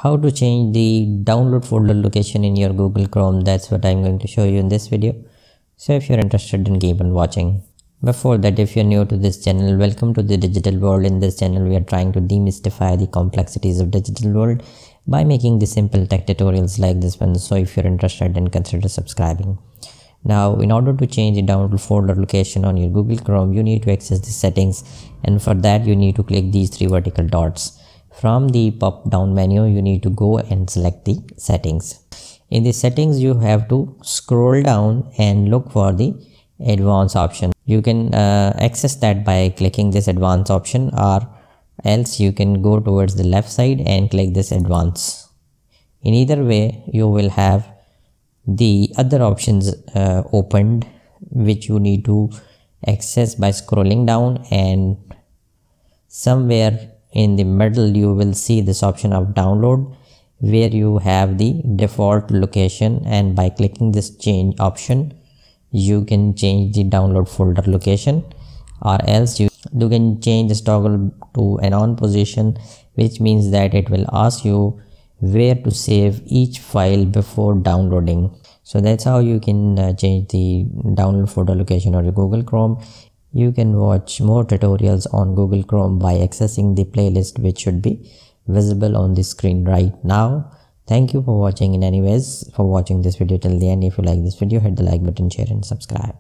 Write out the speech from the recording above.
How to change the download folder location in your Google Chrome, that's what I'm going to show you in this video. So if you're interested, then keep on watching. Before that, if you're new to this channel, welcome to the digital world. In this channel we are trying to demystify the complexities of digital world by making the simple tech tutorials like this one. So if you're interested, then consider subscribing. Now, in order to change the download folder location on your Google Chrome, you need to access the settings, and for that you need to click these three vertical dots. From the pop down menu, you need to go and select the settings. In the settings, you have to scroll down and look for the advanced option. You can access that by clicking this advanced option, or else you can go towards the left side and click this advanced. In either way, you will have the other options opened, which you need to access by scrolling down, and somewhere in the middle you will see this option of download, where you have the default location, and by clicking this change option you can change the download folder location, or else you can change this toggle to an on position, which means that it will ask you where to save each file before downloading. So that's how you can change the download folder location on your Google Chrome. You can watch more tutorials on Google Chrome by accessing the playlist, which should be visible on the screen right now. Thank you for watching, and anyways, for watching this video till the end. If you like this video, hit the like button, share and subscribe.